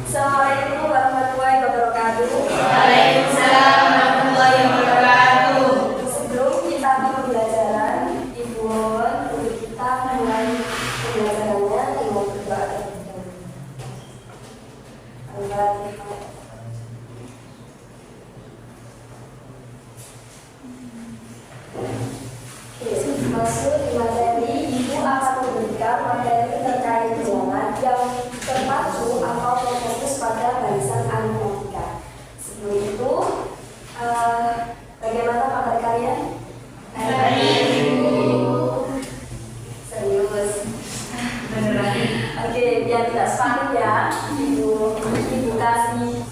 Assalamualaikum warahmatullahi wabarakatuh. Waalaikumsalam warahmatullahi wabarakatuh. Sebelum kita ke pembelajaran, Ibu mohon untuk kita mulai pembelajarannya dengan berdoa terlebih dahulu. Al-Fatihah. Masuk di materi, Ibu akan memberikan materi terkait bilangan yang terpacu atau terfokus pada barisan aritmatika. Sebelum itu, bagaimana kabar kalian? Serius? Beneran. Oke, biar tidak panik ya, Ibu kasih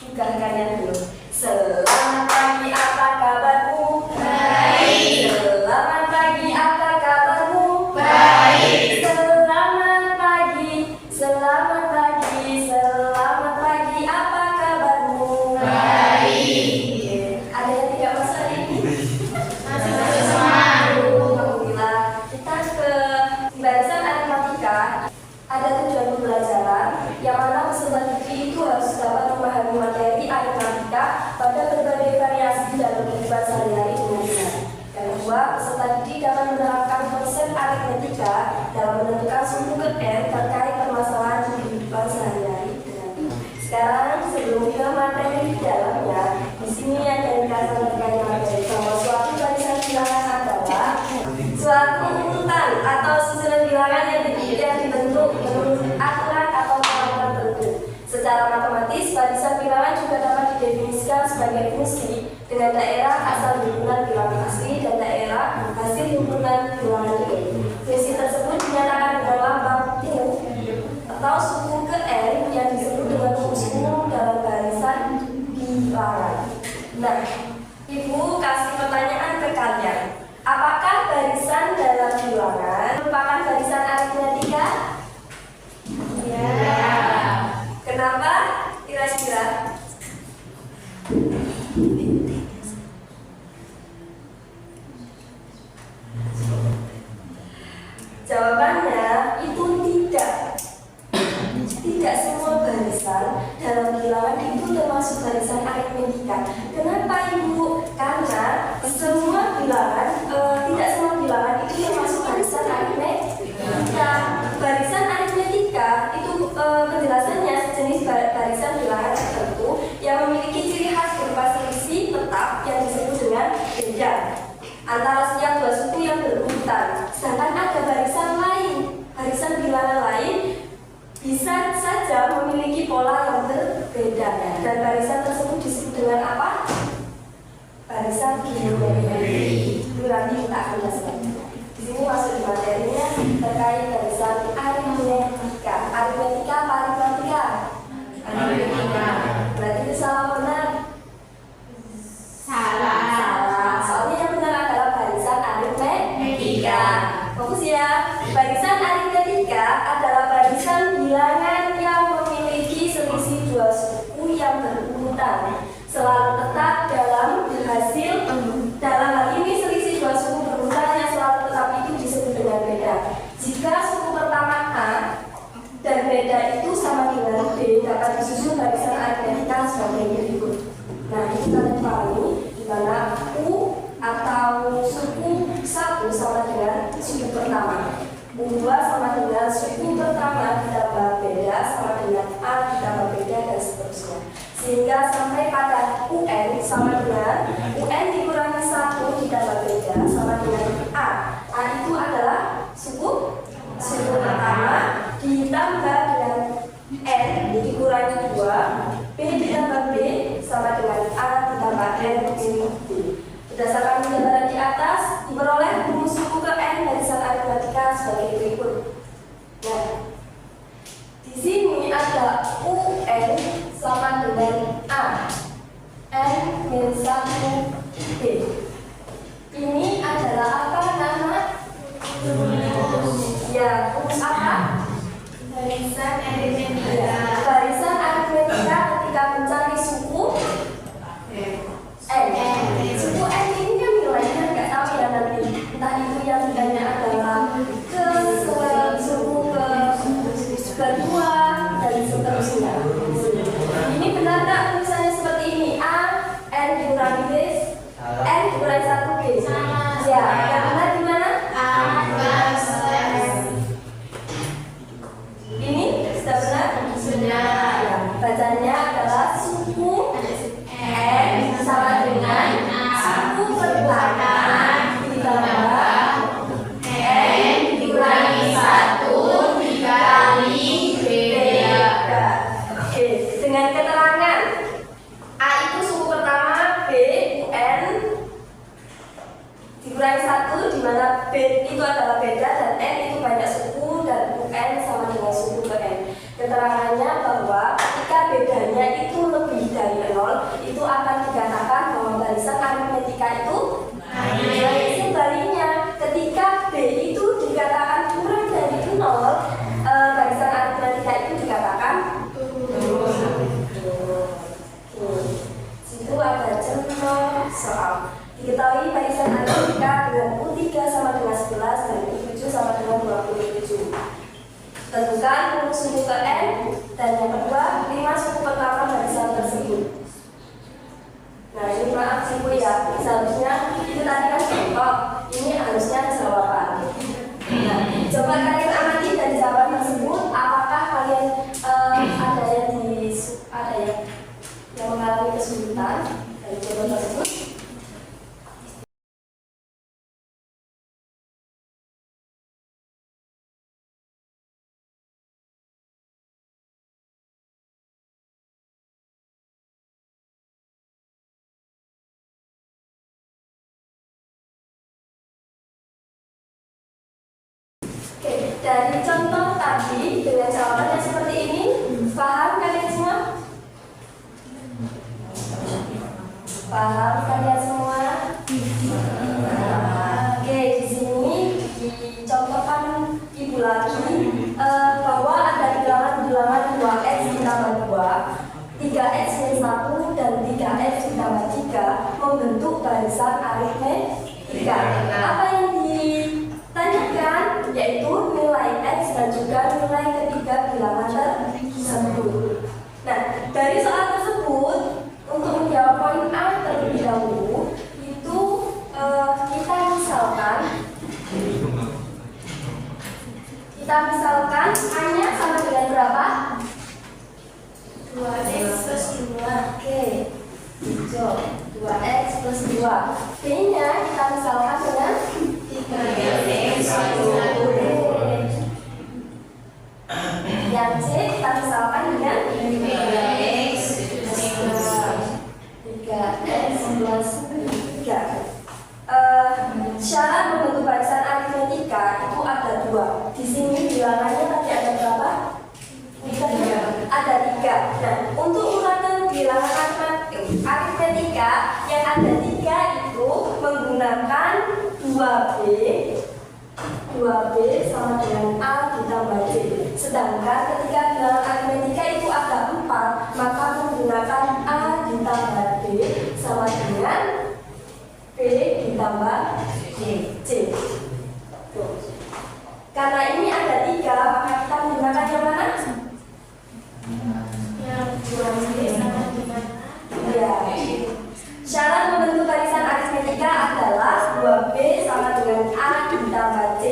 tugas kalian dulu. Selamat pagi, apa kabarmu? Baik. Selamat pagi, apa kabarmu? Baik. Selamat pagi, selamat pagi, selamat pagi, apa kabarmu? Baik. Oke, ada yang tidak masuk hari ini? Masih semua. Alhamdulillah. Kita ke barisan aritmatika. Ada tujuan pembelajaran yang mana peserta didik itu harus dapat memahami materi aritmatika pada berbagai variasi dalam kehidupan sehari-hari dengan benar. Yang kedua, peserta didik dapat menerapkan konsep aritmatika dalam menentukan suku ke N terkait permasalahan kehidupan sehari-hari dengan benar. Sekarang sebelum ke materi di dalamnya, di sini ada ringkasan terkait materi bahwa suatu barisan bilangan adalah suatu urutan atau susunan bilangan yang dibentuk menurut aturan atau pola tertentu. Secara matematis, barisan bilangan juga dapat didefinisikan sebagai fungsi dengan daerah asal himpunan bilangan asli dan daerah hasil himpunan bilangan real. Fungsi tersebut dinyatakan dengan lambang U atau suku ke N yang disebut dengan fungsi umum dalam barisan bilangan. Nah, Ibu kasih pertanyaan ke kalian. Apakah barisan dalam bilangan merupakan barisan aritmatika? Ya. Kenapa? Kira-kira? Jawabannya itu tidak. Tidak semua barisan dalam bilangan itu termasuk barisan aritmatika. Kenapa, Ibu? Karena semua bilangan, tidak semua bilangan itu termasuk barisan aritmatika. Barisan aritmatika itu penjelasannya sejenis barisan bilangan tertentu yang memiliki ciri khas berupa selisih tetap yang disebut dengan beda antara setiap dua suku yang berurutan. Sedangkan ada barisan lain, barisan bilangan lain bisa saja memiliki pola yang berbeda, dan barisan tersebut disebut dengan apa? Barisan geometri. Itu nanti kita akan jelaskan. Di sini masuk di materinya terkait barisan aritmatika. Aritmatika apa aritmatika? Aritmatika. Berarti itu salah benar? Salah. Soalnya yang benar adalah barisan aritmatika. Fokus ya. Barisan aritmatika adalah barisan bilangan yang memiliki selisih dua suku yang berurutan, selalu tetap dalam hasil. Dalam hal ini selisih dua suku berurutan yang selalu tetap itu disebut dengan beda. Jika suku pertama A dan beda itu sama dengan B, dapat disusun barisan aritmatika sebagai berikut. Nah, ini kalian pahami di mana U atau suku 1 sama dengan suku pertama, U2 sama dengan suku pertama ditambah beda sama dengan A ditambah beda, dan seterusnya. Sehingga sampai pada UN sama dengan UN dikurangi 1 ditambah beda sama dengan A. A itu adalah suku pertama ditambah dengan N dikurangi 2, B ditambah B sama dengan A ditambah N ini B. Berdasarkan penjelasan di atas, diperoleh rumus suku ke N barisan aritmatika sebagai berikut. Nah, di sini ada UN sama dengan A, N min 1 B. Ini adalah apa nama? Ya, rumus apa? Barisan aritmatika. Barisan aritmatika ketika mencari suku N. Suku N ini kan nilainya nggak tahu ya nanti. Entah itu yang nilainya adalah keseluruhan dikurangi 1 di mana B itu adalah beda dan N itu banyak suku dan UN sama dengan suku ke N. Keterangannya bahwa ketika bedanya itu lebih dari 0 itu akan dikatakan bahwa barisan aritmetika itu baik. Sebaliknya ketika B itu dikatakan kurang dari 0 barisan aritmetika itu dikatakan turun. Situ ada contoh soal. Diketahui barisan aritmetika dengan U3 sama dengan 11 dan U7 sama dengan 27. Tentukan rumus suku ke N dan yang kedua 5 suku pertama barisan tersebut. Nah ini maaf suku ya, seharusnya itu tadi kan contoh, ini harusnya jawaban. Nah, coba kalian amati dari jawaban tersebut, apakah kalian ada yang mengalami kesulitan dari jawaban tersebut? Oke, dari contoh tadi dengan jawabannya seperti ini, paham kalian semua? Paham kalian semua? Oke, di sini dicontohkan ibu lagi bahwa ada bilangan 2x ditambah 2, 3x min 1 dan 3x ditambah 3 membentuk barisan aritmetika. Apa yang ditanyakan yaitu nilai x dan juga nilai ketiga bilangan tersebut. Nah, dari soal tersebut untuk menjawab poin A terlebih dahulu itu kita misalkan A-nya sama dengan berapa? 2x plus 2. Oke, hijau 2x plus 2. B-nya kita misalkan dengan 3x plus 1. yang C kita misalkan dengan 3x plus 3x plus 3. Syarat membentuk barisan aritmetika itu ada 2. Di sini bilangannya tadi ada berapa? Ada 3. Nah, untuk uratan bilangan aritmetika yang ada 3 itu menggunakan 2B sama dengan A ditambah C. Sedangkan ketika bilangan aritmetika itu ada 4, maka menggunakan A ditambah B sama dengan B ditambah C. Tuh. Karena ini ada 3, maka kita menggunakan yang mana? Yang 2b sama dengan Ya. Syarat membentuk barisan aritmetika adalah 2B sama dengan A ditambah C.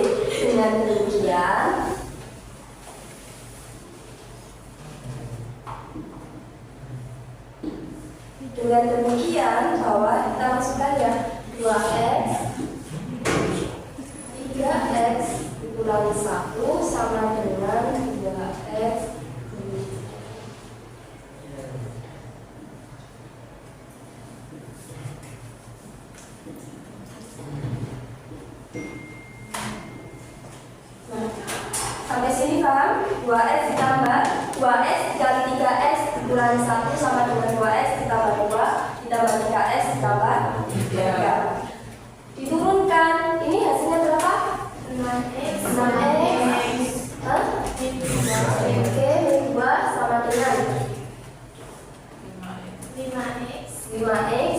Dengan demikian bahwa kita masukkan ya 2x 3x dikurangi 1 sama dengan 2x. Sampai sini paham? 2x ditambah 2x dikali 3x dikurangi 1 sama dengan 2x ditambah 2 ditambah 3x ditambah 3. Diturunkan, ini hasilnya berapa? 6x 6x. Hah? Oke, 2 sama dengan 5x 5x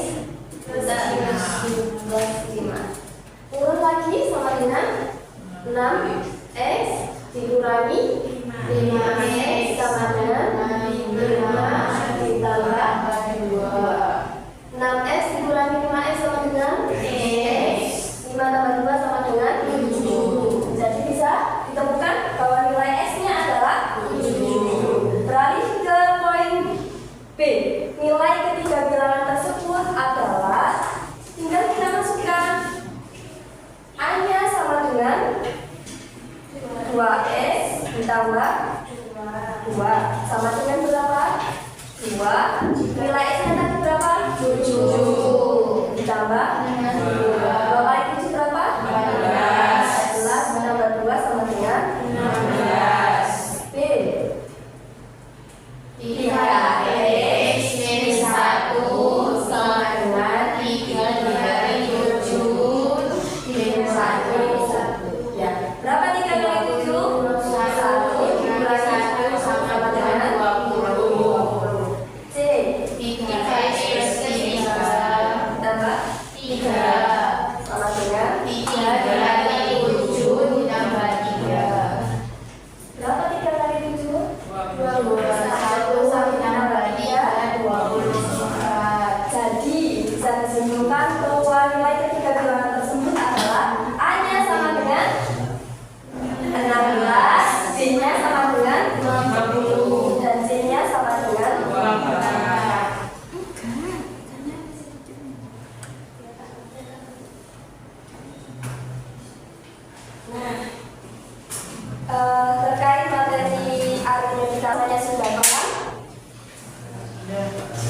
plus 5. Turun lagi sama dengan 6x dikurangi 5x sama dengan 5 ditambah 2. 6x dikurangi 5x sama dengan x. 5 tambah 2 sama dengan 7. Jadi bisa ditemukan bahwa nilai x-nya adalah 7. Beralih ke poin B. Nilai ketiga bilangan tersebut adalah tinggal kita masukkan A-nya sama dengan 2x ditambah 2 sama dengan berapa?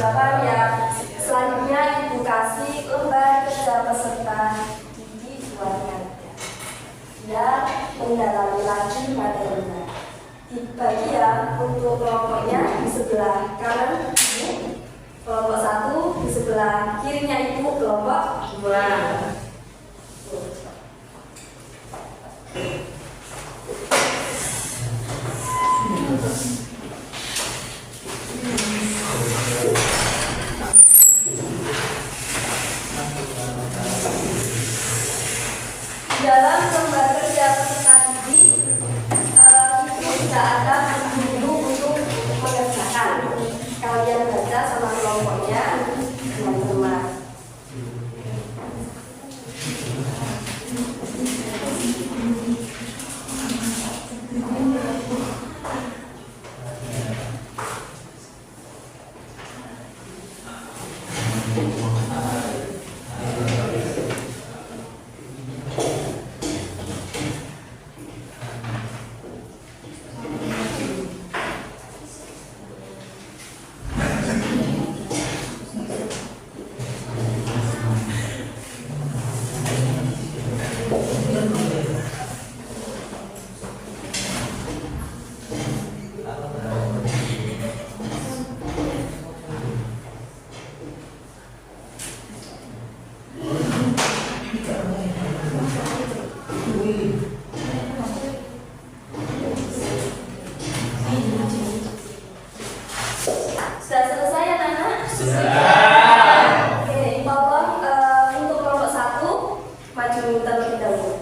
Paham ya? Selanjutnya Ibu kasih lembar kerja peserta didik buatnya. Ya, mendalami lagi materinya. Dibagi ya untuk kelompoknya di sebelah kanan Ibu, kelompok 1 di sebelah kirinya Ibu, kelompok 2. Dalam lembar kerja peserta didik, Ibu tidak ada guru untuk mengerjakan. Kalian baca sama kelompoknya teman-teman. Sudah selesai ya anak-anak? Oke, tolong untuk kelompok 1 maju terlebih dahulu.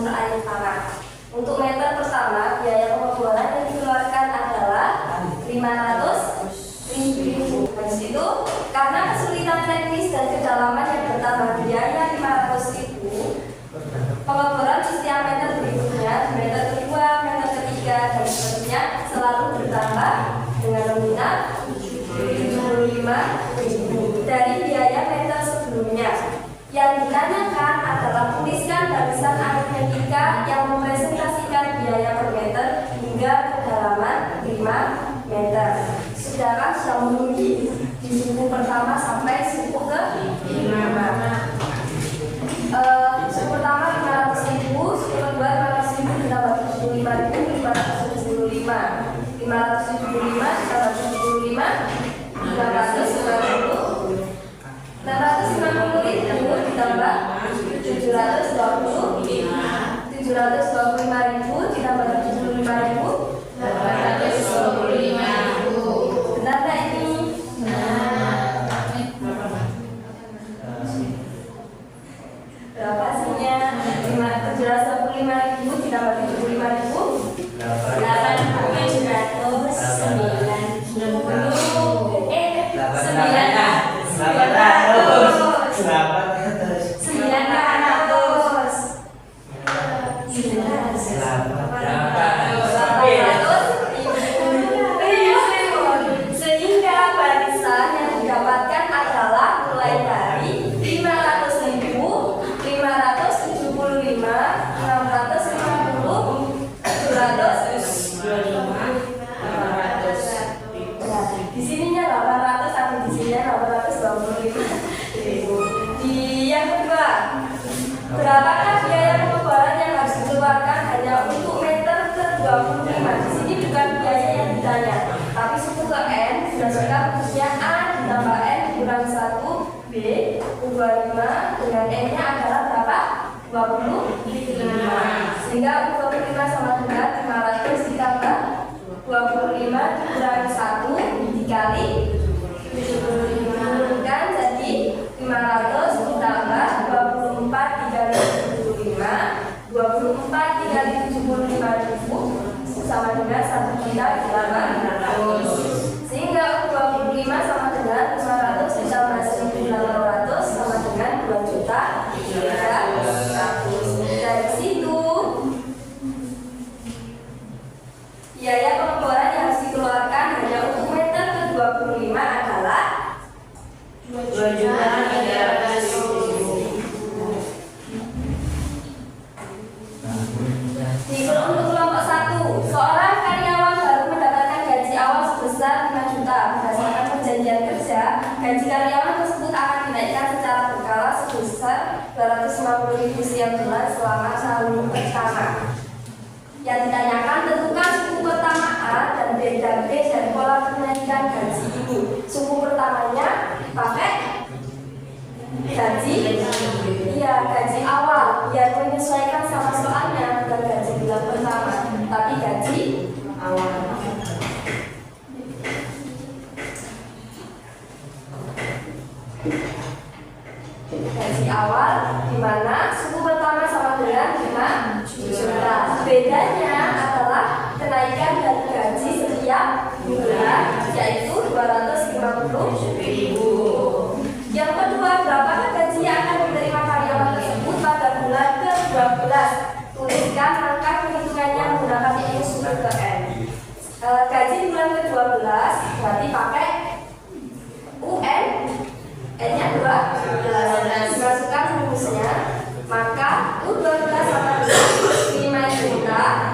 sumber air tanah. Untuk meter pertama, biaya pengeboran yang dikeluarkan adalah 500.000. Habis itu, karena kesulitan teknis dan kedalaman yang bertambah biaya 500.000, pengeboran di setiap meter berikutnya, di meter kedua, meter ketiga, dan seterusnya selalu bertambah dengan nominal 75.000 dari biaya meter sebelumnya. Yang ditanyakan adalah tuliskan barisan aritmetika yang mempresentasikan biaya per meter hingga kedalaman 5 meter. Saudara sudah menulis di suku pertama sampai suku ke 5. Suku pertama 500.000, suku kedua 500.000 ditambah 75.000, 575. 575 ditambah 75, 550. 650.000 ditambah 725, 725.000 ditambah 75.000, 825.000. Benar nggak ini? Berapa hasilnya? 725.000 ditambah 75.000, sehingga barisan yang didapatkan adalah mulai dari 500.000, 575, 650, 725. Di sininya 800, tapi di sininya 825.000. Di yang kedua, berapakah biaya pengeboran yang harus dikeluarkan hanya untuk meter ke-25? Di sini bukan biaya yang ditanya, tapi suku ke N berdasarkan rumusnya A ditambah N dikurangi 1 B 25 dengan N-nya adalah berapa? 25. Sehingga 25 sama dengan 500 ditambah 25 dikurangi 1 dikali 75 kan jadi 500 ditambah 24 dikali 75, 24 dikali 75.000 sama dengan 1.800. Sehingga 25 sama dengan 500 ditambah 1.800 sama dengan 2.300.000. Dari situ biaya pengeboran yang harus dikeluarkan hanya untuk meter ke-25 adalah 2.300.000. Untuk kelompok 1, seorang karyawan baru mendapatkan gaji awal sebesar 5 juta. Berdasarkan perjanjian kerja, gaji karyawan tersebut akan dinaikkan secara berkala sebesar 250.000 setiap bulan selama tahun pertama. Yang ditanyakan, tentukan suku pertama A dan B dan B dan pola kenaikan gaji ini. Suku pertamanya pakai gaji, gaji awal biar menyesuaikan sama soalnya, bukan gaji bulan pertama, tapi gaji awal. Gaji awal di mana suku pertama sama dengan 5 juta. Bedanya adalah kenaikan dari gaji setiap bulan, yaitu 250.000. Yang kedua, berapakah gaji yang akan diterima karyawan tersebut pada bulan ke-12? Tuliskan angka perhitungannya menggunakan rumus sumber ke N. Gaji bulan ke-12 berarti pakai UN, N-nya 12, dimasukkan rumusnya, maka U12 sama dengan 5 juta,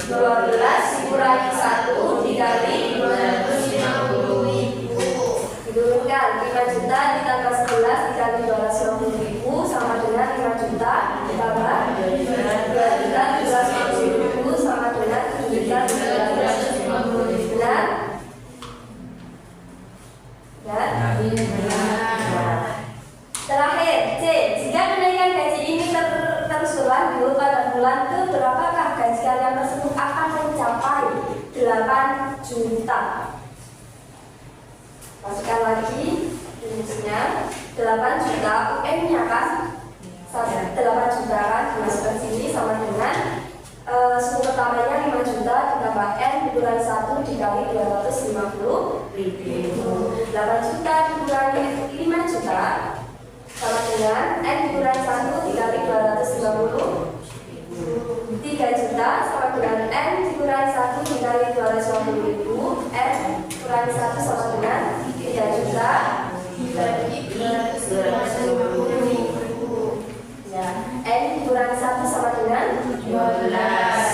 12 dikurangi 1 dikali 250.000. Diturunkan 5 juta ditambah 11 dikali 250.000 sama dengan 5 juta ditambah 2 juta 250.000 sama dengan 7 juta 250.000. Benar? Terakhir, C. Jika kenaikan gaji ini terus berlanjut pada bulan ke berapakah gaji karyawan tersebut akan mencapai 8 juta. Masukkan lagi rumusnya 8 juta UN-nya kan 8 juta kan dimasukkan sini sama dengan suku pertamanya 5 juta ditambah N dikurangi 1 dikali 250.000. 8 juta dikurangi 5 juta sama dengan N dikurangi 1 dikali 250. 3 juta sama dengan N dikurangi 1 dikali 250.000. N kurangi 1 sama dengan 3 juta dibagi 250.000. Ya, N dikurangi 1 sama dengan 12.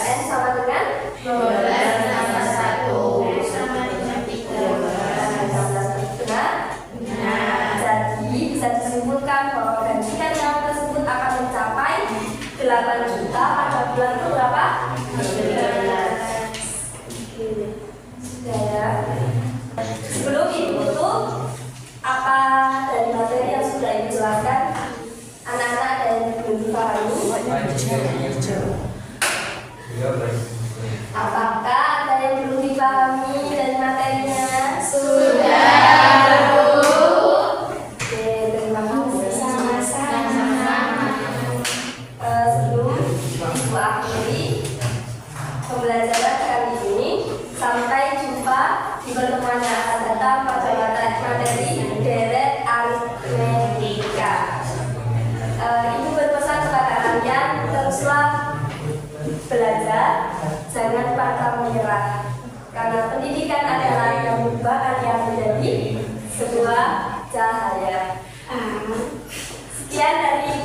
N sama dengan 12 tambah 1 sama dengan 13. Benar? Jadi bisa disimpulkan bahwa gajian yang tersebut akan mencapai 8 juta pada bulan ke berapa? 12. Sudah ya. Sebelum itu apa dari materi yang sudah ibu jelaskan? Anak-anak ada yang belum dipahami? Apakah ada yang belum dipahami dari materinya? Sudah, Bu. Oke, terima kasih. Sama-sama. Sebelum ibu akhiri pembelajaran kali ini, sampai jumpa di pertemuan yang akan datang pada materi deret aritmetika. Ibu berpesan kepada kalian, teruslah belajar, jangan pantang menyerah, karena pendidikan adalah yang mengubah kalian menjadi sebuah cahaya. Sekian dari